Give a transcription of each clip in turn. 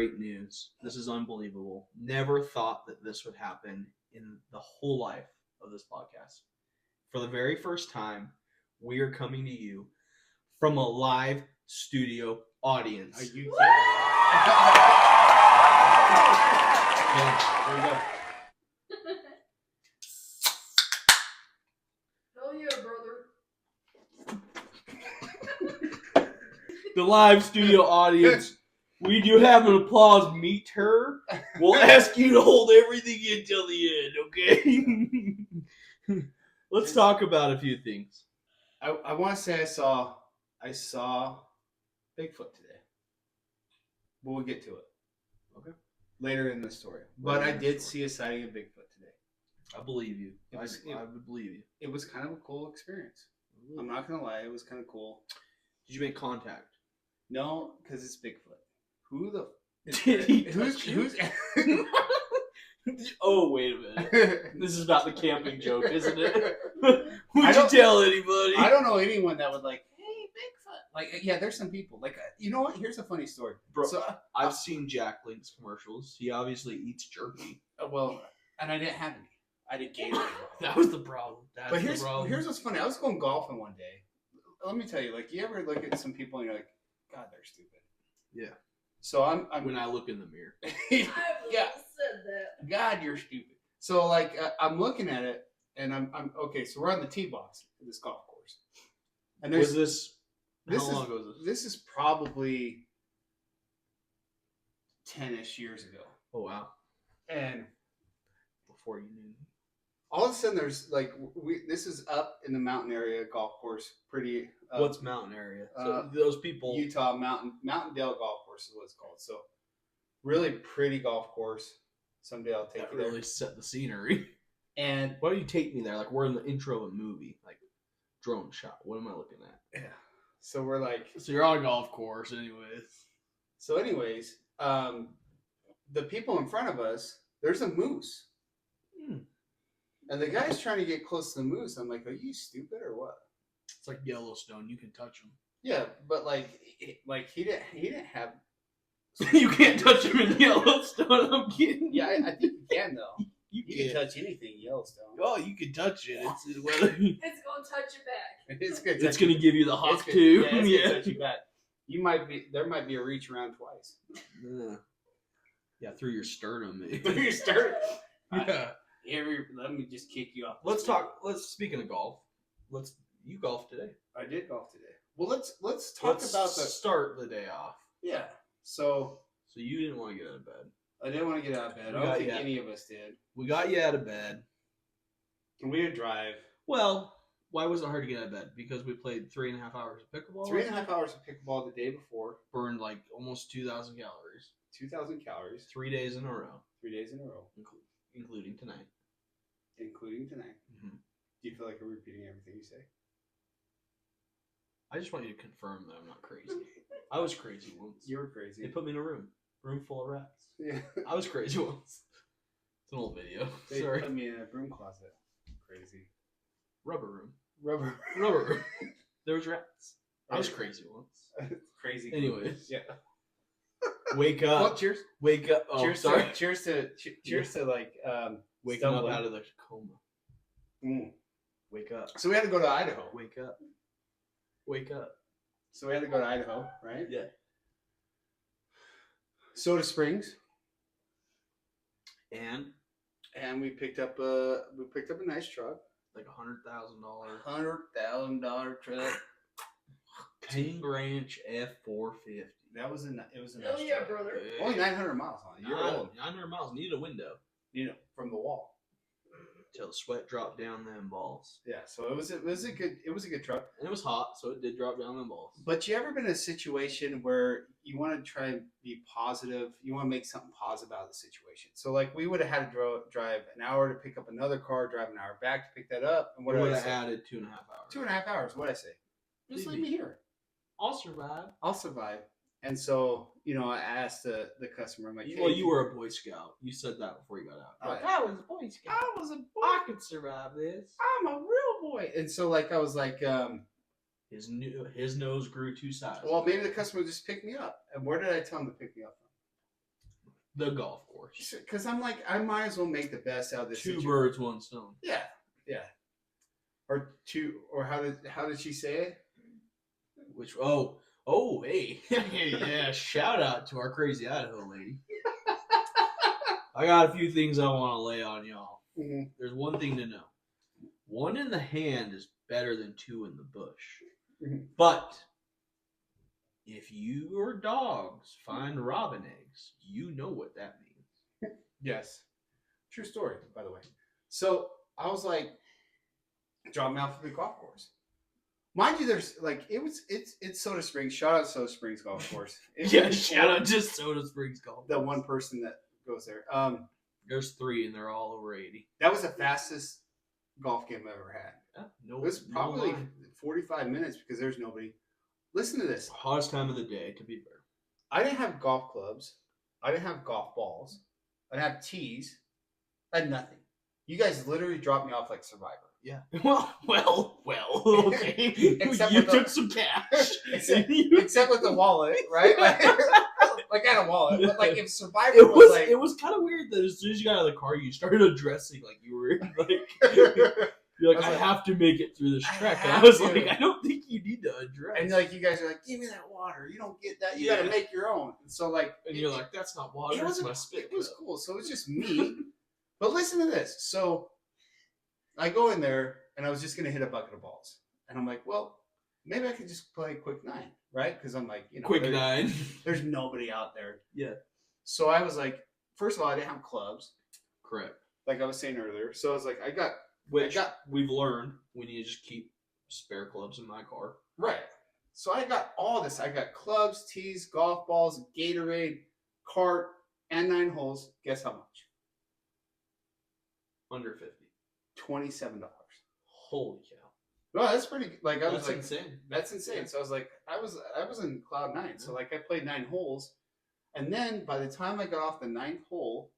great news. This is unbelievable. Never thought that this would happen in the whole life of this podcast. For the very first time, we are coming to you from a live studio audience. Are you kidding? Yeah, there we go. Hell yeah, brother. The live studio audience, we do have an applause meter. We'll ask you to hold everything until the end, okay? Let's talk about a few things. I want to say I saw Bigfoot today. But we'll get to it. Okay. Later in the story. But I did see a sighting of Bigfoot today. I believe you. I I would believe you. It was kind of a cool experience. I'm not going to lie. It was kind of cool. Did you make contact? No, because it's Bigfoot. Who the... Did he Who's... Oh, wait a minute. This is not the camping joke, isn't it? I Would you don't- tell anybody? I don't know anyone that would like, hey, Bigfoot. Like, yeah, there's some people. Like, you know what? Here's a funny story. Bro, So, I've seen Jack Link's commercials. He obviously eats jerky. well, and I didn't have any. I didn't gain any. That was the problem. That's But the problem. here's what's funny. I was going golfing one day. Let me tell you, like, you ever look at some people and you're like, God, they're stupid. Yeah. So I'm When I look in the mirror. I Yeah. said that. God, you're stupid. So like, I'm looking at it, and I'm okay. So we're on the tee box of this golf course, and Was there's this... this How is long ago was this? this is probably 10-ish years ago, Oh, wow. and Before you knew. all of a sudden there's like this is up in the mountain area golf course, pretty. What's mountain area? So uh, those people... Utah Mountaindale Golf Course is what it's called. So, really pretty golf course. Someday I'll take that you there. really set the scenery. And Why don't you take me there? Like, we're in the intro of a movie. Like, drone shot. What am I looking at? yeah, so we're like, So you're on a golf course anyways. the people in front of us, there's a moose, and the guy's trying to get close to the moose. I'm like, are you stupid or what? It's like Yellowstone. You can touch them. Yeah, but like he didn't have. You can't touch them in Yellowstone. I'm kidding. Yeah, I think you can though. You You can can. touch anything in Yellowstone. Oh, you can touch it. It's whether It's gonna touch you back. It's good. it's gonna give you the hop It's good. too. Yeah, it's gonna touch you back. There might be a reach around twice. Yeah, through your sternum. Maybe. You start. Yeah. Let me just kick you off. Let's talk. Speaking of golf. You golf today. I did golf today. Well, let's talk about the start the day off. yeah. So So you didn't want to get out of bed. I didn't want to get out of bed. We I don't got think you. any of us did. We got you out of bed. And we had drive Well, why was it hard to get out of bed? Because we played 3.5 hours of pickleball. 3.5 hours of pickleball the day before, Burned like almost 2,000 calories. 2,000 calories, 3 days in a row, 3 days in a row, including tonight. including tonight. Mm-hmm. Do you feel like you're repeating everything you say? I just want you to confirm that I'm not crazy. I was crazy once. You were They crazy. put me in a room full of rats. Yeah. I was crazy once. It's an old video. They Sorry. put me in a broom closet. Crazy. Rubber room. Rubber. Rubber. There was rats. I was crazy once. Crazy. Anyways. Yeah. Wake up. Well, cheers. Wake up. Oh, cheers. sorry. Cheers to like Waking up stumbling. out of the coma. Mm. Wake up. So we had to go to Idaho. Wake up. Wake up. So we had to go to Idaho, right? Yeah. Soda Springs, And and we picked up a nice truck, like $100,000 $100,000 truck. King Ranch F450. It was a nice Hell yeah, truck. brother. Only 900 miles on it. You're old. 900 miles. Needed a window From the wall. till the sweat dropped down them balls. Yeah. So it was a good truck. And it was hot, so it did drop down them balls. But you ever been in a situation where you want to try and be positive? You want to make something positive out of the situation. So like we would have had to drive an hour to pick up another car, drive an hour back to pick that up, and what What did would I have say? added 2.5 hours. 2.5 hours. What did I say? Just leave me here. I'll survive. I'll survive. And so, I asked the customer, I'm like, Well, "Hey, you were a Boy Scout. You said that before you got out. Oh, Like, yeah. I was a Boy Scout. I was a boy. I could survive this. I'm a real boy." And so, like, I was like, His nose grew 2 sizes. well, maybe the customer just picked me up. And where did I tell him to pick me up from? The golf course. Because I'm like, I might as well make the best out of this. Two situation. birds, one stone. Yeah, yeah. Or two, or how did she say it? Which hey yeah! Shout out to our crazy Idaho lady. I got a few things I want to lay on y'all. Mm-hmm. There's one thing to know: one in the hand is better than two in the bush. Mhm. But if your dogs find robin eggs, you know what that means. Yes, true story, by the way. So I was like, drop me off at the golf course. Mind you, there's like it's Soda Springs. Shout out Soda Springs Golf Course. Shout out to Soda Springs Golf. The one person that goes there. There's 3 and they're all over 80. That was the fastest golf game I've ever had. Yeah, no, It was probably 45 minutes because there's nobody. Listen to this. hottest time of the day, to be fair. I didn't have golf clubs. I didn't have golf balls. I didn't have tees. I had nothing. You guys literally dropped me off like Survivor. Yeah. Well. Okay. Except you with took the- some cash. Except with the wallet, right? Like I had a wallet, but like if Survivor It was, was like, it was kind of weird that as soon as you got out of the car, you started addressing like you were like you're like I I was like, have to make it through this I trek, and I have was to. like I don't think you need to address. and like you guys are like, give me that water. You don't get that. You got to Yeah. make your own. And so like, and you're like that's not water. it was It's my spit. it was cup." cool. So it was just me. But listen to this. So I go in there and I was just gonna hit a bucket of balls, and I'm like, well, maybe I could just play quick 9, right? Because I'm like, Quick 9. There's nobody out there. Yeah. So I was like, first of all, I didn't have clubs, Correct. like I was saying earlier. So I was like, Which got- we've learned we need to just keep spare clubs in my car. right. So I got all this. I got clubs, tees, golf balls, Gatorade, cart, and 9 holes. Guess how much? Under 50. $27. Holy cow. No, that's pretty. Like I was That's like, insane. that's insane. So I was like, I was in cloud 9. So like I played 9 holes, and then by the time I got off the 9th hole,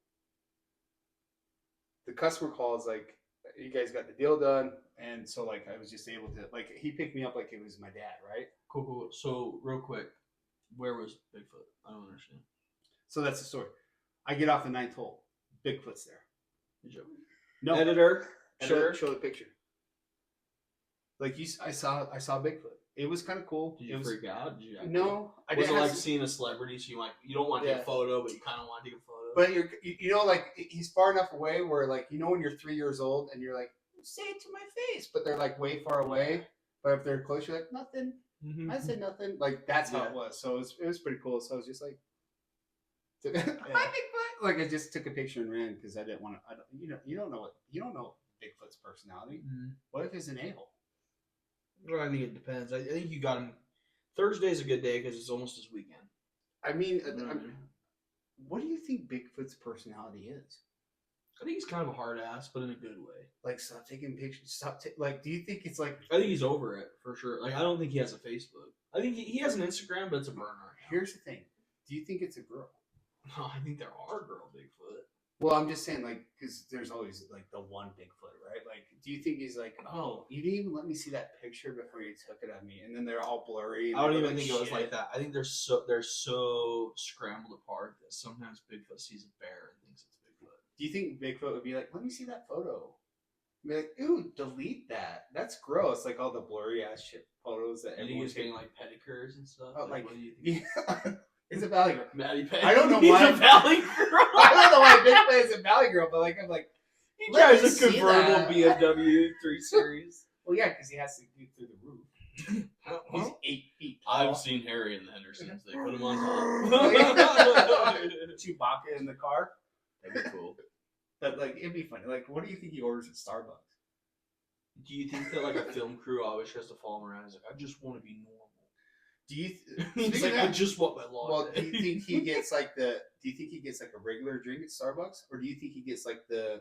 the customer calls like, you guys got the deal done, and so like I was just able to like he picked me up like it was my dad, right? Cool. So real quick, where was Bigfoot? I don't understand. So that's the story. I get off the 9th hole, Bigfoot's there. Good job. No, Editor. show the picture. Like I saw Bigfoot. It was kind of cool. Did It you was freak out? Did you no, I was it didn't like have to- seeing a celebrity? So you don't want to take Yeah. a photo, but you kind of want to take a photo. But you know, like he's far enough away where like when you're 3 years old and you're like, say it to my face, but they're like way far away. But if they're close, you're like nothing. Mhm. I said nothing. Like that's how Yeah. it was. So it was pretty cool. So I was just like, hi Bigfoot. Like I just took a picture and ran because I didn't want to. You don't know Bigfoot's personality. Mhm. What if he's an a-hole? Well, I think it depends. I think you got him. Thursday's a good day because it's almost his weekend. I mean, Mhm. what do you think Bigfoot's personality is? I think he's kind of a hard ass, but in a good way. Like, stop taking pictures. Like, do you think it's like? I think he's over it for sure. Like I don't think he has a Facebook. I think he has an Instagram, but it's a burner. Here's the thing. Do you think it's a girl? No, I think there are girl Bigfoot. Well, I'm just saying, like, because there's always like the one Bigfoot, right? Like, do you think he's like, oh, you didn't even let me see that picture before you took it of me, and then they're all blurry. And I don't they even look think it was shit. like that. I think they're so scrambled apart that sometimes Bigfoot sees a bear and thinks it's Bigfoot. Do you think Bigfoot would be like, let me see that photo? Be like, ooh, delete that. That's gross. Like all the blurry ass shit photos that And he everyone's was getting like pedicures and stuff. Oh, like, what do you think? yeah. It's a Valley Girl. Maddie Pay. I don't know He's why- a Valley Girl. I don't know why Bigfoot is a Valley Girl, but like I'm like, He Let me drives a see convertible that. BMW 3 Series. well, yeah, because he has to get through the roof. He's 8 feet tall. I've seen Harry and the Hendersons. They put him on top. Chewbacca in the car. That'd be cool. But like, it'd be funny. Like, what do you think he orders at Starbucks? Do you think that like a film crew always tries to follow him around? He's like, I just want to be normal. Do you? He's Speaking like, of I that, just want my latte. well, do you think he gets like the? Do you think he gets like a regular drink at Starbucks, or do you think he gets like the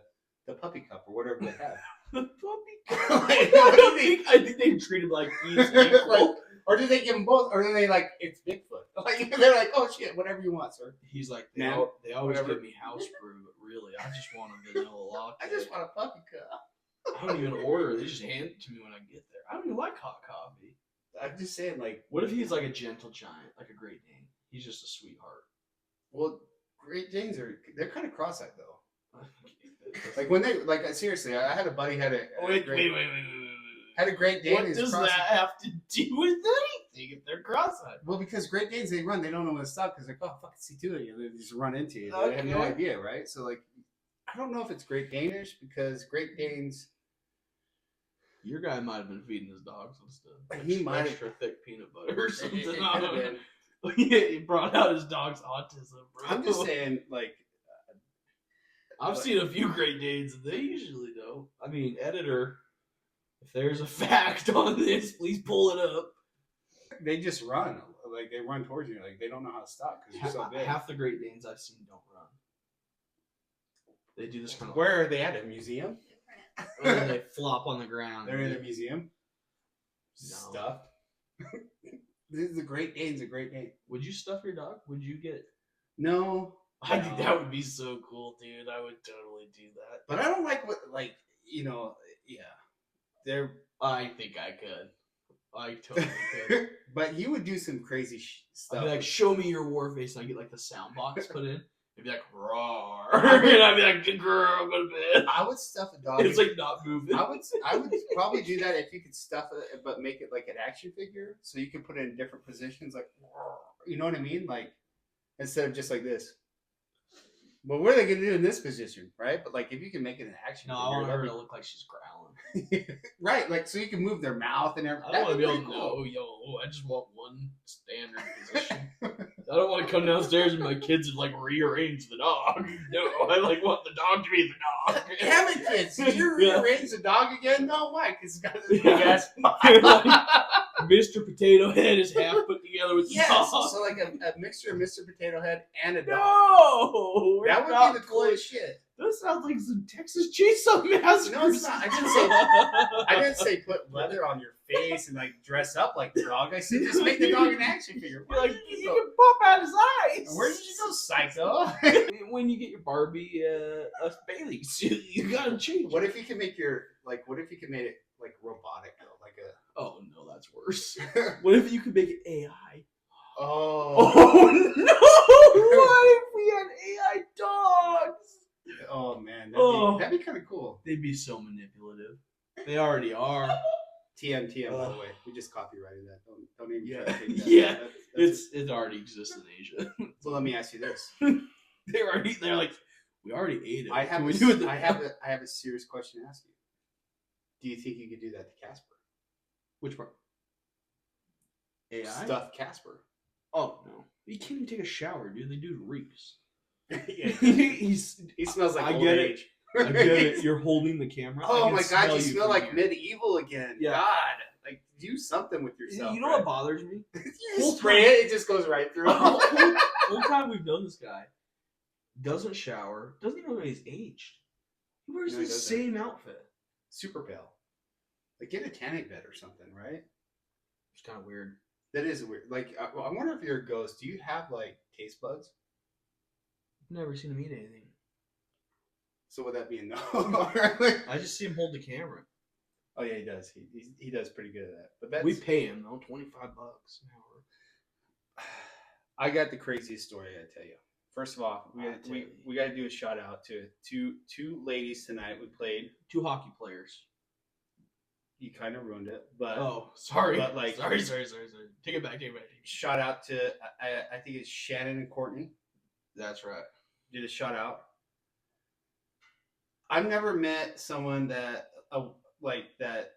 puppy cup or whatever they have? the puppy? I I think they treat him like he's equal. Like, or do they give him both, or do they like it's Bigfoot? Like they're like, oh shit, whatever you want, sir. He's like, Man, they always whatever. give me house brew, but really, I just want a vanilla latte. I just want a puppy cup. I don't even order. They just hand it to me when I get there. I don't even like hot coffee. I'm just saying, like, What if he's like a gentle giant, like a Great Dane? He's just a sweetheart. well, Great Danes they're kind of cross-eyed though. Like when they seriously, I had a buddy had a Wait. had a Great Dane. What who's does that cross-eyed. have to do with anything if they're cross-eyed? Well, because Great Danes they run, they don't know when to stop because like oh fucking see two of you, they just run into you. They have no Okay. idea, right? So like, I don't know if it's Great Danish because Great Danes. Your guy might have been feeding his dogs with stuff. He might have- extra thick peanut butter or something. It I could've don't know. been. Yeah, he brought out his dog's autism, bro. I'm just saying, like, I've seen a few Great Danes, and they usually don't. I mean, editor, if there's a fact on this, please pull it up. they just run. Like they run towards you. Like they don't know how to stop because you're so big. Half the Great Danes I've seen don't run. They do this kind of. Where are they at? A museum? And then they flop on the ground. They're in a museum. No. Stuffed. This is a Great Dane's a Great Dane. Would you stuff your dog? Would you get? No, I think that would be so cool, dude. I would totally do that. but I don't like what yeah. They're I think I could. I totally could. but you would do some crazy I'd stuff. be like, show me your war face, and I get like the sound box put in. It'd be like, roar. And I'd be like, girl, go to bed. I would stuff a dog. It's like not moving. I would probably do that if you could stuff it, but make it like an action figure, so you could put it in different positions, like you know what I mean, like instead of just like this. But what are they gonna do in this position, right? But like if you can make it an action No, I figure, want her that'd to look like she's growling. be- right? Like so you can move their mouth and everything. I don't want to be That'd able to pretty know, yo, I just want one standard position. I don't want to come downstairs and my kids would like rearrange the dog. No, I like want the dog to be the dog. Damn it, kids! Did you Yeah. rearrange the dog again? No, why? Because it's got this big ass. Mr. Potato Head is half put together with the Yes, dog. so like a mixture of Mr. Potato Head and a dog. No, we're That would not be the playing- coolest shit. That sounds like some Texas Chainsaw Massacre. No, it's not. I didn't say put leather on your face and like dress up like the dog. I said just make the dog an action figure. You're like, you can pop out his eyes. Where did you go, psycho? When you get your Barbie Bailey suit, you gotta change. What if you can make your what if you can make it like robotic though, like Oh no, that's worse. a What if you could make it AI? oh Oh no! What if we had AI dogs? oh man, Oh. that'd be kind of cool. They'd be so manipulative. They already are. TM by the Ugh. way, we just copyrighted that. Don't even try Yeah. to take that. Yeah. That's It already exists in Asia. so let me ask you this. They're like, we already ate it. I have Can we do it? I have a serious question to ask you. Do you think you could do that to Casper? Which part? AI? Stuff Casper. Oh no, you can't even take a shower, dude. The dude reeks. Yeah, He's. he smells like I old get it. age. I get it. You're holding the camera. I Oh can my god, you smell from like here. medieval again. Yeah. God, like do something with yourself. You know right? what bothers me? You spray it, it just goes right through. The whole time we've known this guy, doesn't shower, doesn't even know he's aged. He wears No, he the doesn't. same outfit. Super pale. Like get a tanning bed or something, right? It's kind of weird. That is weird. Like I wonder if you're a ghost. Do you have like taste buds? I've never seen him eat anything. So would that be a no? I just see him hold the camera. Oh yeah, he does. He does pretty good at that. But that's We pay him though, $25 an hour. I got the craziest story I tell you. First of all, I'll tell you. we got to do a shout out to two ladies tonight. We played. 2 hockey players. You kind of ruined it, but Oh, sorry. But, like- Sorry. Take it back. shout out to I think it's Shannon and Courtney. That's right. Did a shout out. I've never met someone that that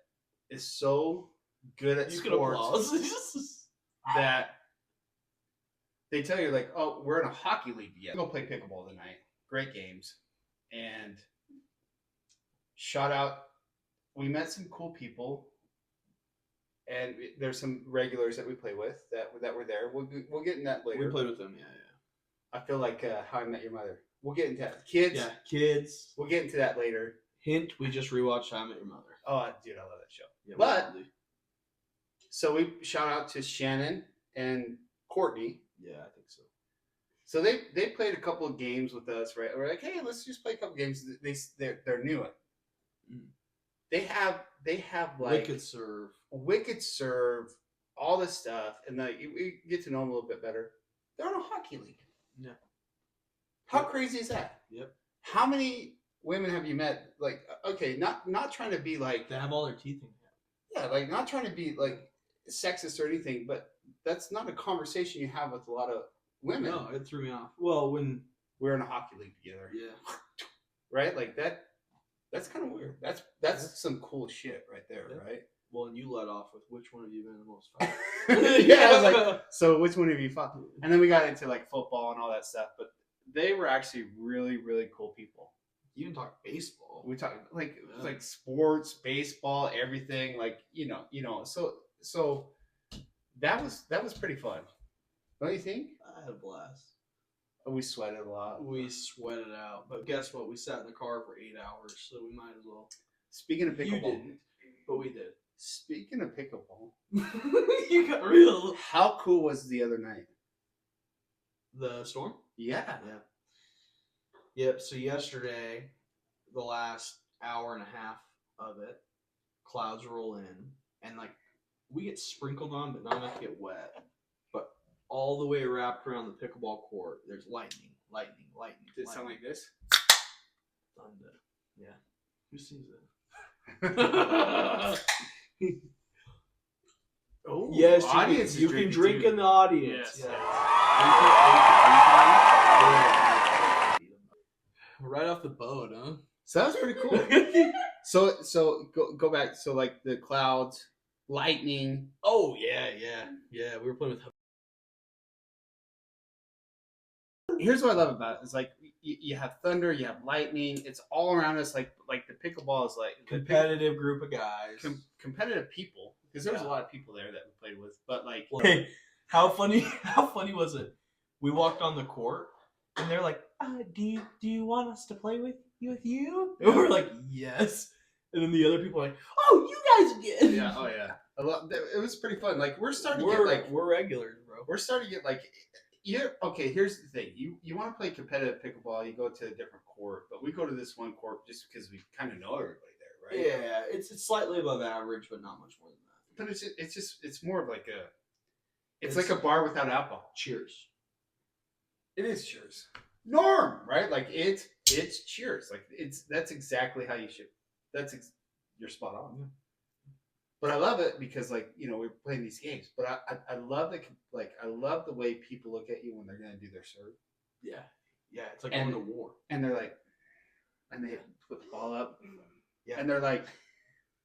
is so good at You can sports applause. that they tell you like, oh, we're in a hockey league. Yeah, go play pickleball tonight. Great games, and shout out. We met some cool people, and there's some regulars that we play with that were there. We'll get in that later. We played with them, yeah. I feel like How I Met Your Mother. We'll get into that. Kids. Yeah, kids. We'll get into that later. Hint, we just rewatched How I Met Your Mother. Oh, dude, I love that show. Yeah, But- we- So we shout out to Shannon and Courtney. yeah, I think so. So they played a couple of games with us, right? We're like, hey, let's just play a couple games. They're new. Mm. They have like Wicked serve. all this stuff, and like we get to know them a little bit better. They're on a hockey league. Yeah. How crazy is that? Yep. How many women have you met? Like, okay, not trying to be like, They have all their teeth in. yeah, like not trying to be like sexist or anything, but that's not a conversation you have with a lot of women. No, it threw me off. Well, when We're in a hockey league together, yeah, right? Like that. That's kind of weird. That's some cool shit right there, Yeah. right? well, and you let off with which one have you been the most fun? Yeah, I was like, so which one have you fought? And then we got into like football and all that stuff, but they were actually really, really cool people. you can talk baseball. We talked like Yeah. like sports, baseball, everything. Like so that was pretty fun, don't you think? I had a blast. We sweated a lot. We sweated out, but guess what? We sat in the car for 8 hours, so we might as well. Speaking of You pickleball, didn't, but we did. speaking of pickleball, You got real. how cool was the other night? The storm? Yeah, Yeah. Yep. So yesterday, the last hour and a half of it, clouds roll in, and like we get sprinkled on, but not enough to get wet. But all the way wrapped around the pickleball court, there's lightning. did it sound lightning. like this? Thunder. Yeah. Who sings that? Oh, Yes, audience is you can drinking drink too. in the audience. Yes. Yeah. Right off the boat, huh? So that was pretty cool. So go back. So like the clouds, lightning. Oh yeah. We were playing with. Here's what I love about it. It's like you have thunder, you have lightning. It's all around us. Like the pickleball is like Competitive group of guys. competitive people, because there was Yeah. a lot of people there that we played with. But like, Hey, how funny was it? We walked on the court and they're like, do you want us to play with you? And we're like, yes. And then the other people are like, oh, you guys again. yeah, oh yeah, it was pretty fun. Like we're starting to We're get like we're regulars, bro. we're starting to get like. Okay, here's the thing. You want to play competitive pickleball, you go to a different court, but we go to this one court just because we kind of know everybody there, right? Yeah, it's slightly above average, but not much more than that. But it's more of like it's like a bar without alcohol. Cheers. It is Cheers. Norm, right? Like it's Cheers. Like that's exactly how you should. You're spot on. Yeah. But I love it because like we're playing these games. But I love I love the way people look at you when they're gonna do their serve, Yeah, it's like And- going to war. and they're like, and they put the ball up, Yeah. and they're like,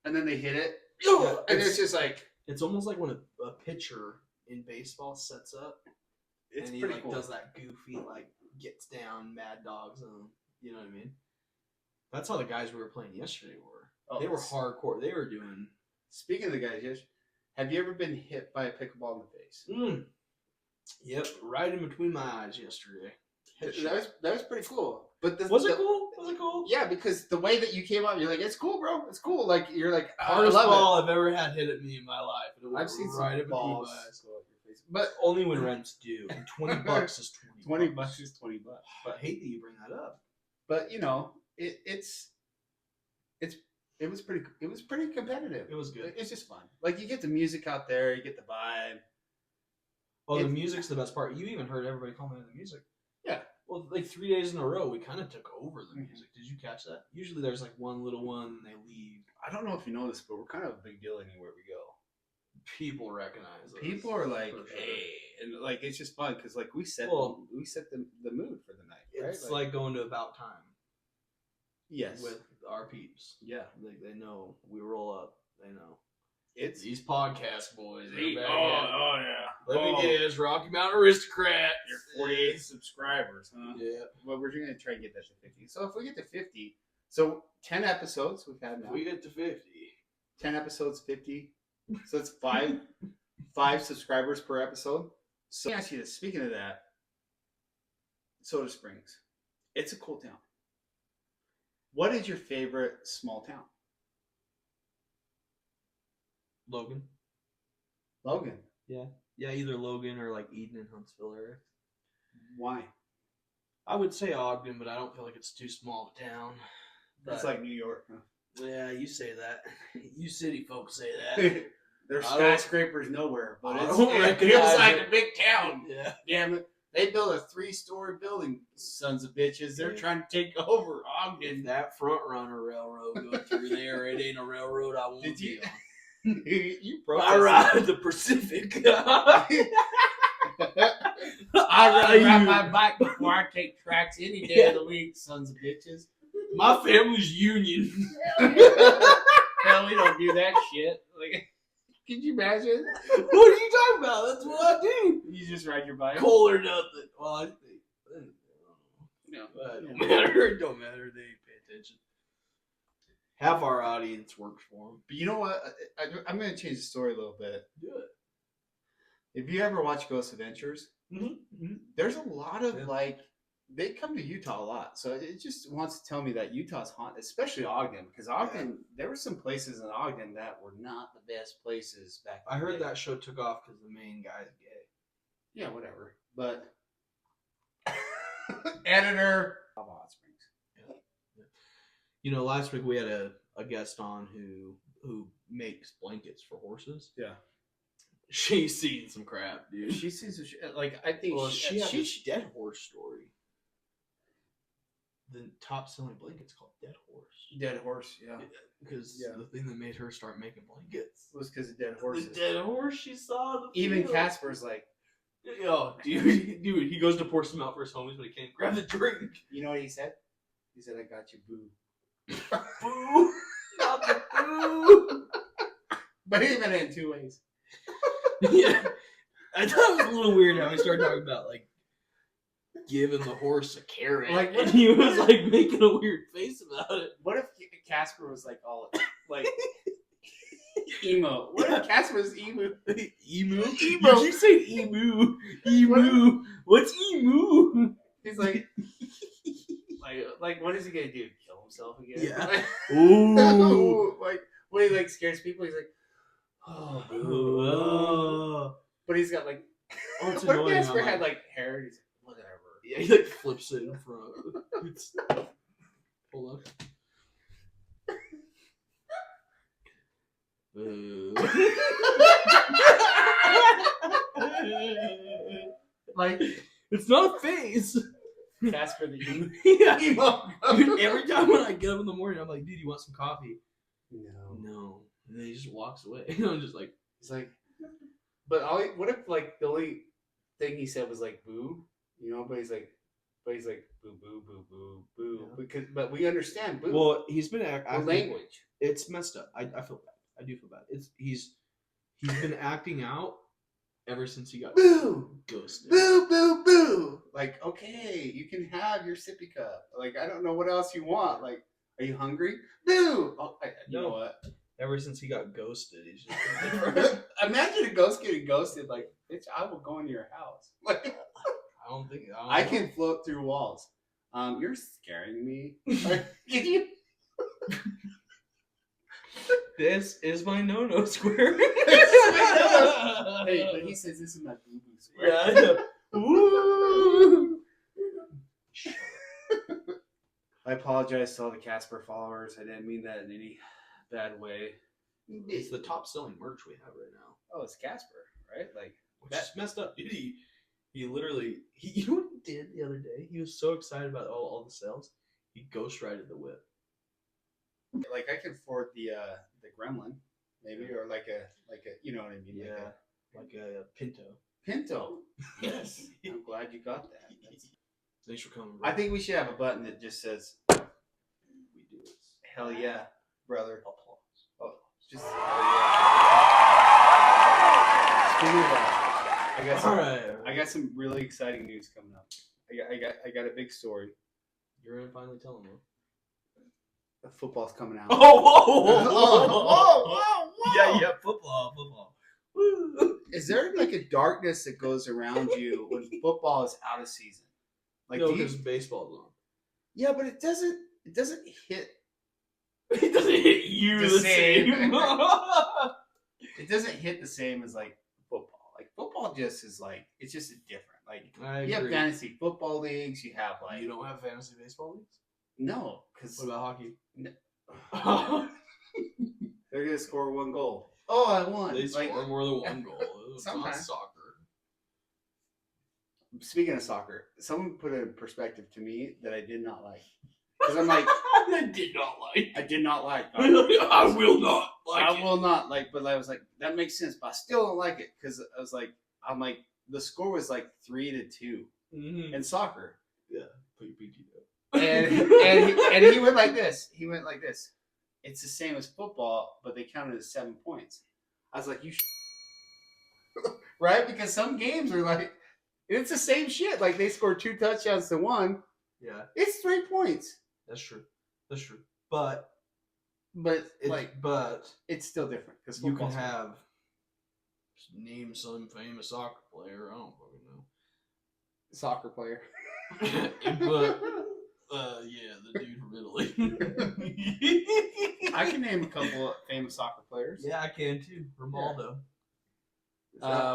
and then they hit it, Yeah, and it's just like It's almost like when a pitcher in baseball sets up it's and he pretty like cool. does that goofy like gets down mad dogs and you know what I mean. That's how the guys we were playing yesterday were. Oh, They were it's- hardcore. They were doing. Speaking of the guys, yes, have you ever been hit by a pickleball in the face? Yep, right in between my eyes yesterday. That was pretty cool. But Was it cool? Was it cool? Yeah, because the way that you came out, you're like, it's cool, bro. It's cool. Like you're like, I Hardest love ball I've ever had hit at me in my life. And it it. went I've seen right in some between balls my eyes. go up your face, but Only when rent's due. And $20 is $20. $20 is $20. I hate that you bring that up. But it was pretty competitive. It was good. It's just fun. Like you get the music out there, you get the vibe. Oh, the It's- music's the best part. You even heard everybody comment on the music. Yeah. Well, like 3 days in a row, we kind of took over the Mhm. music. Did you catch that? Usually there's like one little one and they leave. I don't know if you know this, but we're kind of a big deal anywhere we go. People recognize us. People are like, for sure. hey, and like it's just fun because like we set Well, the mood for the night. It's right? like going to About Time yes, with our peeps. yeah, They know we roll up. They know. it's These podcast boys. They're Hey, back oh in. yeah. Let me Oh, guess, Rocky Mountain Aristocrats. You're 48 subscribers, huh? Yeah. Well, we're gonna try and get that to 50. So if we get to 50, so 10 episodes we've had If now. we get to 50. 10 episodes, 50. So that's five subscribers per episode. So let me ask you this. Speaking of that, Soda Springs, it's a cool town. What is your favorite small town? Logan. Logan. Yeah, either Logan or like Eden and Huntsville area. Why? I would say Ogden, but I don't feel like it's too small of a town. It's But- like New York. Huh? Yeah, you say that. You city folks say that. There's I don't- skyscrapers nowhere, but I it don't feels recognize like it. a big town. Yeah. Damn it. They built a 3-story building, sons of bitches. They're trying to take over If Ogden. that front runner railroad go through there, it ain't a railroad I won't Did be you- on. You I protested. ride the Pacific. I'd rather ride my bike before I take tracks any day of the week, sons of bitches. My family's union. Hell yeah. Hell, we don't do that shit. Like, could you imagine? What are you talking about? That's what I do. You just ride your bike. Coal or nothing. Well, I think. No. It don't matter. It don't matter. They pay attention. Half our audience works for them. But you know what? I'm going to change the story a little bit. Do it. If you ever watch Ghost Adventures, there's a lot of they come to Utah a lot. So it just wants to tell me that Utah's haunted, especially Ogden, because Ogden, there were some places in Ogden that were not the best places back in I the heard day. that show took off because the main guy's gay. Yeah, whatever. But editor of Hot Springs. You know, last week we had a guest on who makes blankets for horses. Yeah. She's seen some crap, dude. She sees a like I think Well, she had she this dead horse story. The top selling blanket's called Dead Horse. dead horse, yeah. Because Yeah. the thing that made her start making blankets. It was because of dead The horses. dead horse she saw in the Even field. Casper's like, Yo, dude, he goes to pour some out for his homies, but he can't grab the drink. you know what he said? He said, "I got you, boo." Boo! Not the boo! But he meant it in 2 ways. Yeah. I thought it was a little weird how he started talking about, like, giving the horse a carrot. Like, what- and he was, like, making a weird face about it. What if Casper was like all like emo? What if Casper was emo? Emu? Emo. Did you say emu? Emu. What's emu? He's like what is he gonna do? Kill himself again? Yeah. Like, Ooh. like when he like scares people, he's like, oh, boo. Oh. But he's got like, Oh, it's what if annoying. Casper I'm had like- like hair? And he's like, whatever. Yeah, he like flips it in front. It's... Hold on. Like It's not a face. Casper the emo. Yeah. emo. Dude, every time when I get up in the morning, I'm like, dude, you want some coffee? No. No. And then he just walks away. And I'm just like, He's like, what if like the only thing he said was like boo, you know? But he's like boo boo boo boo boo. Yeah. But we understand boo. well, he's been the language. It's messed up. I feel bad. I do feel bad. He's been acting out ever since he got Boo ghosted. boo boo boo. Like okay, you can have your sippy cup. Like I don't know what else you want. Like are you hungry? Boo. Oh, you know what? Ever since he got ghosted, he's just been different. Imagine a ghost getting ghosted. Like bitch, I will go into your house. Like I don't think I can float through walls. You're scaring me. Like, can you? This is my no square. Hey, but he says this is my boo boo square. Yeah, I know. Woo! I apologize to all the Casper followers. I didn't mean that in any bad way. It's the top selling merch we have right now. Oh, it's Casper, right? Like Which is messed up, dude. He literally, you know what he did the other day? He was so excited about all the sales. He ghostwrited the whip. I can afford the Gremlin, maybe, or like a you know what I mean? Yeah, like a Pinto. Pinto. Yes, I'm glad you got that. Thanks for coming, bro. I think we should have a button that just says we do this. "Hell yeah, brother." Applause. Oh, just hell yeah. Speaking of that, All right. I got some really exciting news coming up. I got a big story. You're gonna finally tell him, huh? The football's coming out. Yeah, football. Woo. Is there like a darkness that goes around you when football is out of season? Like No, do you- because baseball's on. yeah, but it doesn't hit It doesn't hit you The the same. same. it doesn't hit the same as like football. Like football just is like it's just different. Like I you have agree. fantasy football leagues, you have like You don't have fantasy baseball leagues? no, because What about hockey? they're gonna score 1 goal. Oh, I won. They Like, score more than one goal. It's not Sometimes. soccer. speaking of soccer, someone put it in perspective to me that I did not like. Because I'm like, I did not like. I did not like. I will not like I it. will not like. But I was like, that makes sense. But I still don't like it because I was like, I'm like, the score was like 3-2 Mhm. in soccer, Put your PG down. and he went like this. He went like this. It's the same as football, but they counted as 7 points. I was like, you right? Because some games are like, it's the same shit. Like they scored 2 touchdowns to 1. Yeah, It's 3 points, that's true. That's true. But but but it's still different because you can have name some famous soccer player. I don't fucking know. soccer player. But yeah, the dude from Italy. I can name a couple of famous soccer players. Yeah, I can too. Ronaldo.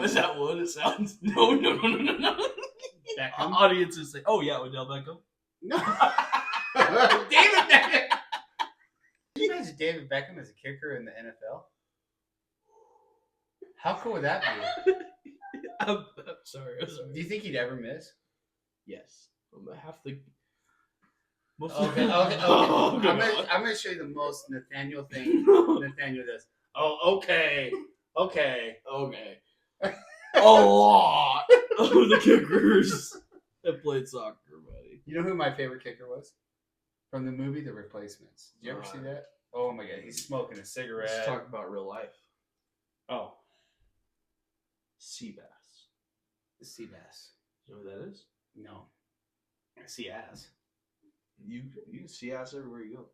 Is that what it sounds? No. Beckham. Audiences say, "Oh yeah, Odell Beckham." No. David Beckham. Can you imagine David Beckham as a kicker in the NFL? How cool would that be? I'm sorry. Do you think he'd ever miss? Yes. Half the. Most Okay. Oh, I'm God. gonna show you the most Nathaniel thing Nathaniel does. Oh, okay. Okay. A lot of the kickers have played soccer, buddy. You know who my favorite kicker was? From the movie The Replacements. Did you ever see that? Oh my god, he's smoking a cigarette. Let's talk about real life. Oh, Seabass. Seabass. You know who that is? No. Sea ass. You can see ass everywhere you go.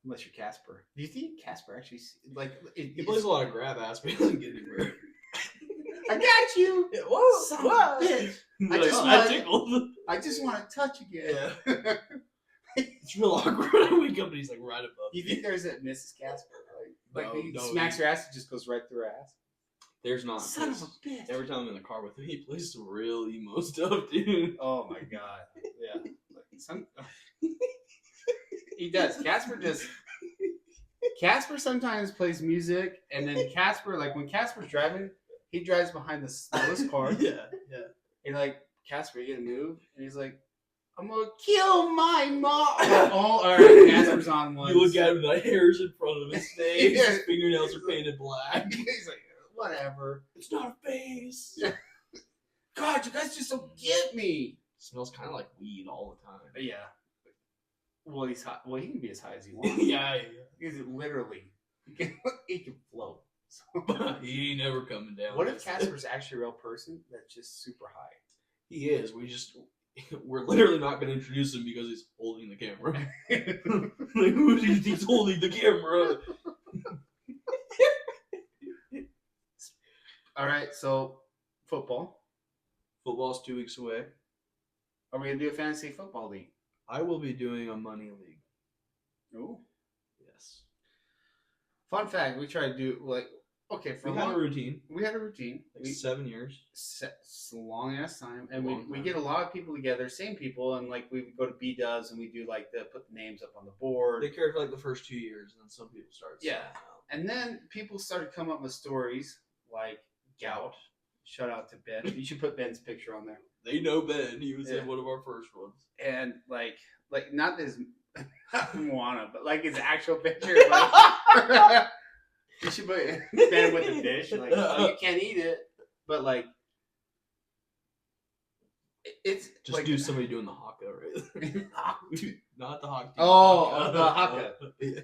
Unless you're Casper. Do you think Casper actually like He plays a lot of grab ass, but he doesn't get anywhere. I got you. Yeah, whoa, Son of a bitch. I Like, just oh, that want- tickled. I just want to touch again. It's real awkward when I wake up and he's like right above You me. think there's a Mrs. Casper? Like No, he no, smacks her ass and just goes right through her ass. There's not. Son of a 'cause bitch. Every time I'm in the car with him, he plays some real emo stuff, dude. Oh my god. Yeah. He does. Casper sometimes plays music, and then Casper, like when Casper's driving, he drives behind the slowest car. Yeah. And like, Casper, you gonna move? And he's like, I'm gonna kill my mom. All right, Casper's on one. You look at him, the hair's in front of his face, Yeah. his fingernails are painted black. He's like, whatever. It's not a face. Yeah. God, you guys just don't get me. Smells kind of like weed all the time. Yeah. Well, he's high. Well, he can be as high as he wants. Yeah. He's literally, he can float. So, He ain't never coming down. what if Casper's actually a real person that's just super high? He is. We're literally not going to introduce him because he's holding the camera. Like, who do you think's holding the camera? All right, so football. Football's 2 weeks away. Are we gonna do a fantasy football league? I will be doing a money league. Ooh. Yes. Fun fact: we tried to do for We a had a long, routine. we had a routine. Like We 7 years. it's a long ass time, and Long we time. get a lot of people together, same people, and like we would go to B-Dubs and we do like put the names up on the board, They cared for like the first 2 years, and then some people started. Yeah. selling out. and then people started coming up with stories like gout. Shout out to Ben. You should put Ben's picture on there. They know Ben. He was Yeah. in one of our first ones. And like not his Moana, but like his actual picture. Like, you should put Ben with the fish. Like, oh, you can't eat it, but like it's Just like, do somebody doing the haka, right? Not the haka. Oh, the haka. Yeah.